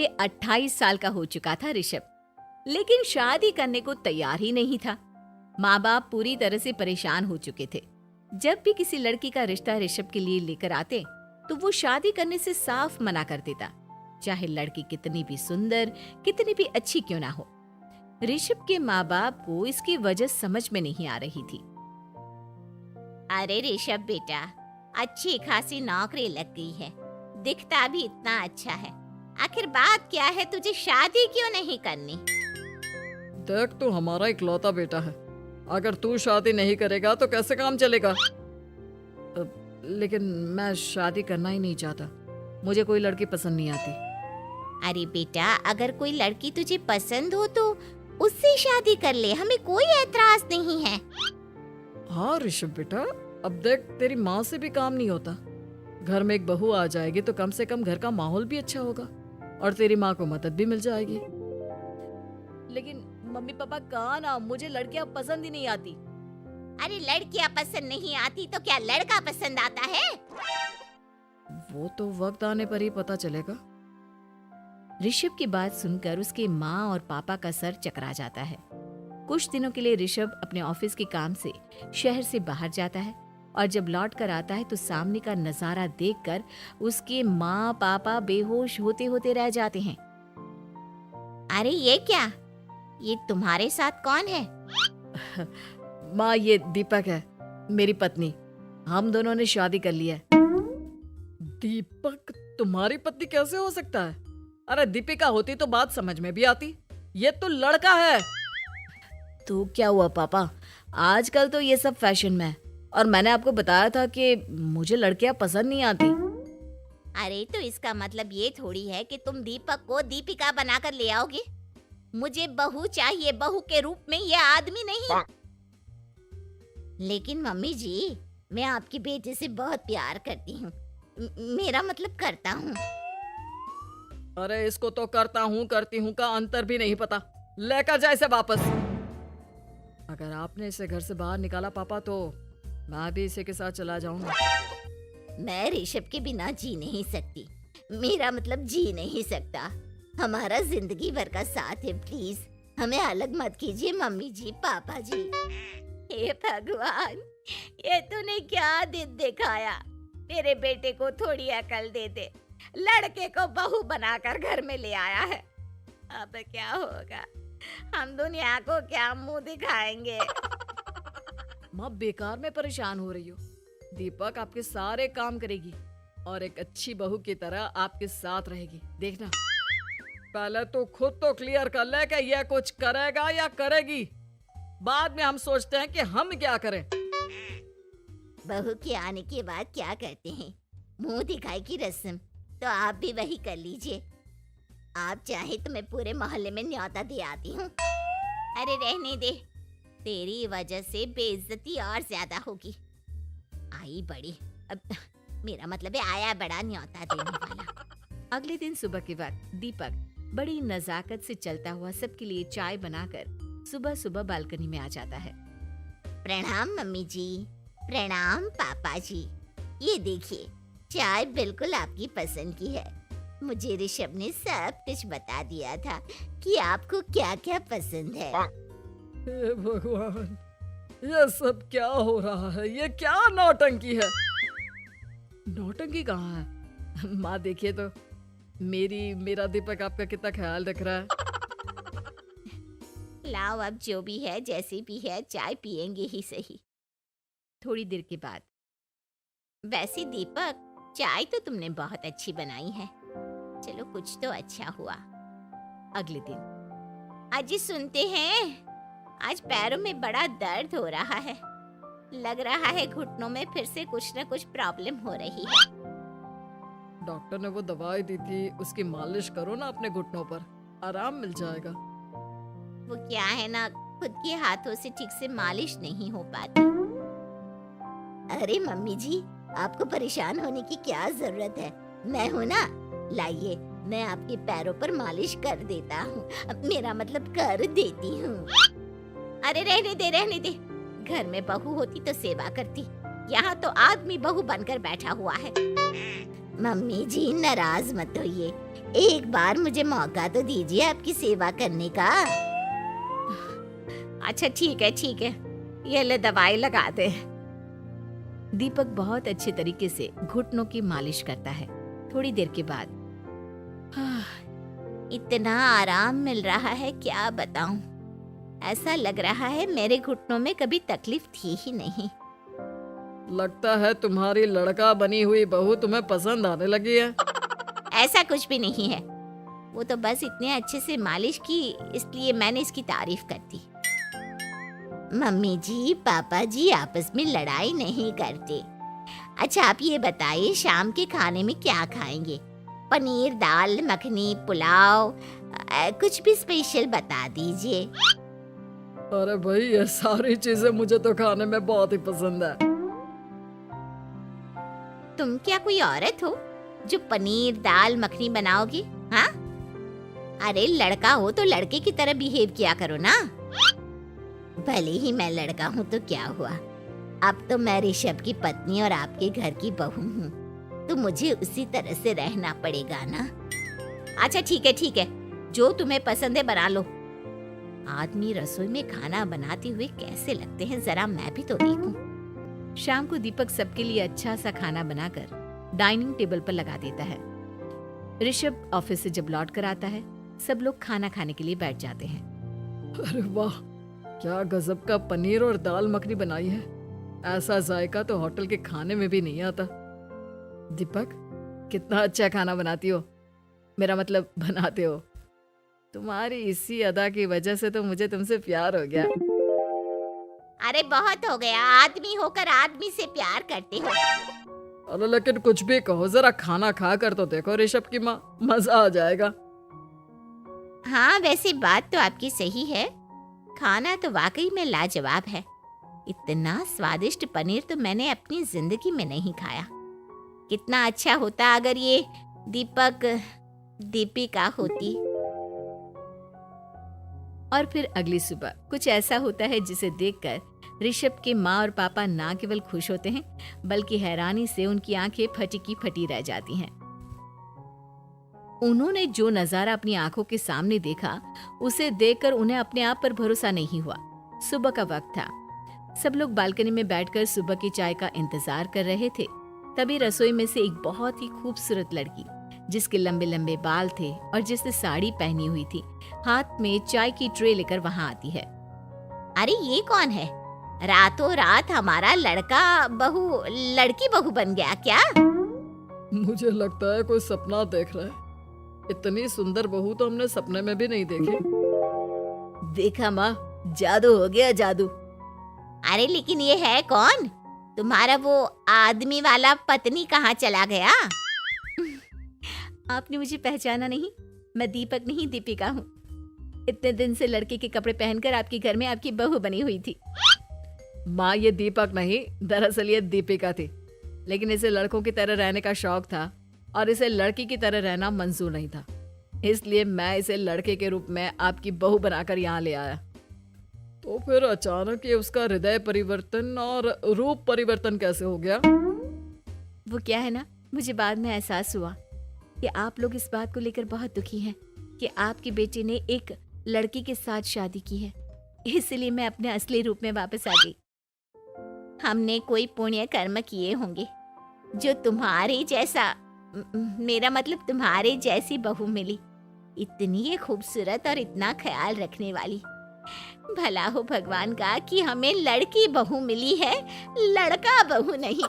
से 28 साल का हो चुका था ऋषभ, लेकिन शादी करने को तैयार ही नहीं था। माँ बाप पूरी तरह से परेशान हो चुके थे। जब भी किसी लड़की का रिश्ता ऋषभ के लिए लेकर आते तो वो शादी करने से साफ मना कर देता, चाहे लड़की कितनी भी सुंदर, कितनी भी अच्छी क्यों ना हो। ऋषभ के माँ बाप को इसकी वजह समझ में नहीं आ रही थी। अरे ऋषभ बेटा, अच्छी खासी नौकरी लग गई है, दिखता भी इतना अच्छा है, आखिर बात क्या है, तुझे शादी क्यों नहीं करनी? देख, तू हमारा इकलौता बेटा है, अगर तू शादी नहीं करेगा तो कैसे काम चलेगा? लेकिन मैं शादी करना ही नहीं चाहता, मुझे कोई लड़की पसंद नहीं आती। अरे बेटा, अगर कोई लड़की तुझे पसंद हो तो उससे शादी कर ले, हमें कोई ऐतराज नहीं है। हाँ ऋषभ बेटा, अब देख, तेरी माँ से भी काम नहीं होता। घर में एक बहू आ जाएगी तो कम से कम घर का माहौल भी अच्छा होगा और तेरी माँ को मदद भी मिल जाएगी। लेकिन मम्मी पापा कहाँ ना, मुझे लड़कियां पसंद ही नहीं आती। अरे लड़कियां पसंद नहीं आती तो क्या लड़का पसंद आता है? वो तो वक्त आने पर ही पता चलेगा। ऋषभ की बात सुनकर उसके माँ और पापा का सर चकरा जाता है। कुछ दिनों के लिए ऋषभ अपने ऑफिस के काम से शहर से बाहर जाता है और जब लौट कर आता है तो सामने का नजारा देखकर उसके माँ पापा बेहोश होते होते रह जाते हैं। अरे ये क्या, ये तुम्हारे साथ कौन है? माँ, ये दीपक है, मेरी पत्नी। हम दोनों ने शादी कर ली है। दीपक तुम्हारी पत्नी कैसे हो सकता है? अरे दीपिका होती तो बात समझ में भी आती, ये तो लड़का है। तो क्या हुआ पापा, आजकल तो ये सब फैशन में है और मैंने आपको बताया था कि मुझे लड़कियां पसंद नहीं आती। अरे तो इसका मतलब ये थोड़ी है कि तुम दीपक को दीपिका बनाकर ले आओगे। मुझे बहू चाहिए, बहू के रूप में, ये आदमी नहीं। लेकिन मम्मी जी, मैं आपकी बेटे से बहुत प्यार करती हूँ, मेरा मतलब करता हूँ। अरे इसको तो करता हूँ करती हूँ का अंतर भी नहीं पता, लेकर जाए इसे वापस। अगर आपने इसे घर से बाहर निकाला पापा तो मैं भी इसी के साथ चला जाऊंगा। मैं ऋषभ के बिना जी नहीं सकती, मेरा मतलब जी नहीं सकता। हमारा जिंदगी भर का साथ है, प्लीज हमें अलग मत कीजिए मम्मी जी, पापा जी। हे भगवान, ये तूने क्या दिन दिखाया? मेरे बेटे को थोड़ी अकल दे दे, लड़के को बहू बनाकर घर में ले आया है। अब क्या होगा, हम दुनिया को क्या मुंह दिखाएंगे? माँ, बेकार में परेशान हो रही हो। दीपक आपके सारे काम करेगी और एक अच्छी बहू की तरह आपके साथ रहेगी, देखना। पहले तो खुद तो क्लियर कर ले कि यह कुछ करेगा या करेगी, बाद में हम सोचते हैं कि हम क्या करें। बहू के आने के बाद क्या करते हैं, मुंह दिखाई की रस्म, तो आप भी वही कर लीजिए। आप चाहे तो मैं पूरे मोहल्ले में न्योता दे आती हूँ। अरे रहने दे, तेरी वजह से बेइज्जती और ज्यादा होगी। आई बड़ी, अब मेरा मतलब है आया बड़ा न्योता देने वाला। अगले दिन सुबह के वक्त दीपक बड़ी नजाकत से चलता हुआ सबके लिए चाय बनाकर सुबह सुबह बालकनी में आ जाता है। प्रणाम मम्मी जी, प्रणाम पापा जी। ये देखिए, चाय बिल्कुल आपकी पसंद की है। मुझे ऋषभ ने सब कुछ बता दिया था कि आपको क्या क्या पसंद है। हे भगवान, ये सब क्या हो रहा है? ये क्या नौटंकी है? नौटंकी कहाँ है? माँ देखिए तो, मेरा दीपक आपका कितना ख्याल रख रहा है। लाओ, अब जो भी है, जैसे भी है, चाय पियेंगे ही सही। थोड़ी देर के बाद, वैसे दीपक, चाय तो तुमने बहुत अच्छी बनाई है, चलो कुछ तो अच्छा हुआ। अगले दिन, अजी सुनते हैं, आज पैरों में बड़ा दर्द हो रहा है, लग रहा है घुटनों में फिर से कुछ न कुछ प्रॉब्लम हो रही है। डॉक्टर ने वो दवाई दी थी, उसकी मालिश करो ना अपने घुटनों पर, आराम मिल जाएगा। वो क्या है ना, खुद के हाथों से ठीक से मालिश नहीं हो पाती। अरे मम्मी जी, आपको परेशान होने की क्या जरूरत है, मैं हूँ ना, लाइए मैं आपके पैरों पर मालिश कर देता हूँ, मेरा मतलब कर देती हूँ। अरे रहने दे, रहने दे, घर में बहू होती तो सेवा करती, यहाँ तो आदमी बहू बनकर बैठा हुआ है। मम्मी जी नाराज मत होइए, एक बार मुझे मौका तो दीजिए आपकी सेवा करने का। अच्छा ठीक है, ये ले दवाई लगा दे। दीपक बहुत अच्छे तरीके से घुटनों की मालिश करता है। थोड़ी देर के बाद इतना आराम मिल रहा है क्या बताऊं। ऐसा लग रहा है मेरे घुटनों में कभी तकलीफ थी ही नहीं। लगता है तुम्हारी लड़का बनी हुई बहू तुम्हें पसंद आने लगी है। ऐसा कुछ भी नहीं है, वो तो बस इतने अच्छे से मालिश की इसलिए मैंने इसकी तारीफ कर दी। मम्मी जी पापा जी आपस में लड़ाई नहीं करते। अच्छा आप ये बताइए शाम के खाने में क्या खाएंगे? पनीर दाल मखनी पुलाव कुछ भी स्पेशल बता दीजिए। अरे भाई ये सारी चीजें मुझे तो खाने में बहुत ही पसंद है। तुम क्या कोई औरत हो जो पनीर दाल मखनी बनाओगी? हाँ, अरे लड़का हो तो लड़के की तरह बिहेव किया करो ना। भले ही मैं लड़का हूँ तो क्या हुआ, अब तो मैं ऋषभ की पत्नी और आपके घर की बहू हूँ, तो मुझे उसी तरह से रहना पड़ेगा ना। अच्छा ठीक है, जो तुम्हें पसंद है बना लो। आदमी रसोई में खाना बनाते हुए कैसे लगते हैं जरा मैं भी तो देखूं। शाम को दीपक सबके लिए अच्छा सा खाना बनाकर डाइनिंग टेबल पर लगा देता है। ऋषभ ऑफिस से जब लौट कर आता है, सब लोग खाना खाने के लिए बैठ जाते हैं। अरे वाह, क्या गजब का पनीर और दाल मखनी बनाई है। ऐसा जायका तो होटल के खाने में भी नहीं आता। दीपक, कितना अच्छा खाना बनाती हो, मेरा मतलब बनाते हो। तुम्हारी इसी अदा की वजह से तो मुझे तुमसे प्यार हो गया। अरे बहुत हो गया, आदमी होकर आदमी से प्यार करते हो। अरे लेकिन कुछ भी कहो, जरा खाना खा कर तो देखो ऋषभ की माँ, मजा आ जाएगा। हाँ वैसे बात तो आपकी सही है, खाना तो वाकई में लाजवाब है। इतना स्वादिष्ट पनीर तो मैंने अपनी जिंदगी में नहीं खाया। कितना अच्छा होता अगर ये दीपिका होती। और फिर अगली सुबह कुछ ऐसा होता है जिसे देखकर ऋषभ के माँ और पापा ना केवल खुश होते हैं बल्कि हैरानी से उनकी आंखें फटी की फटी रह जाती हैं। उन्होंने जो नजारा अपनी आंखों के सामने देखा उसे देखकर उन्हें अपने आप पर भरोसा नहीं हुआ। सुबह का वक्त था, सब लोग बालकनी में बैठकर सुबह की चाय का इंतजार कर रहे थे। तभी रसोई में से एक बहुत ही खूबसूरत लड़की जिसके लंबे लंबे बाल थे और जिसने साड़ी पहनी हुई थी, हाथ में चाय की ट्रे लेकर वहां आती है। अरे ये कौन है? रातों रात हमारा लड़की बहू बन गया क्या? मुझे लगता है कोई सपना देख रहा है। इतनी सुंदर बहू तो हमने सपने में भी नहीं देखी। देखा माँ, जादू हो गया जादू। अरे लेकिन ये है कौन? तुम्हारा वो आदमी वाला पत्नी कहाँ चला गया? आपने मुझे पहचाना नहीं? मैं दीपक नहीं दीपिका हूँ। इतने दिन से लड़के के कपड़े पहनकर आपके घर में आपकी बहू बनी हुई थी। माँ ये दीपक नहीं, दरअसल ये दीपिका थी, लेकिन इसे लड़कों की तरह रहने का शौक था और इसे लड़की की तरह रहना मंजूर नहीं था, इसलिए मैं इसे लड़के के रूप में आपकी बहू बनाकर यहाँ ले आया। तो फिर अचानक ये उसका हृदय परिवर्तन और रूप परिवर्तन कैसे हो गया? वो क्या है ना, मुझे बाद में एहसास हुआ कि आप लोग इस बात को लेकर बहुत दुखी हैं कि आपकी बेटी ने एक लड़की के साथ शादी की है, इसलिए मैं अपने असली रूप में वापस आ गई। हमने कोई पुण्य कर्म किए होंगे जो तुम्हारे जैसा, मेरा मतलब तुम्हारे जैसी बहू मिली, इतनी खूबसूरत और इतना ख्याल रखने वाली। भला हो भगवान का कि हमें लड़की बहू मिली है, लड़का बहू नहीं।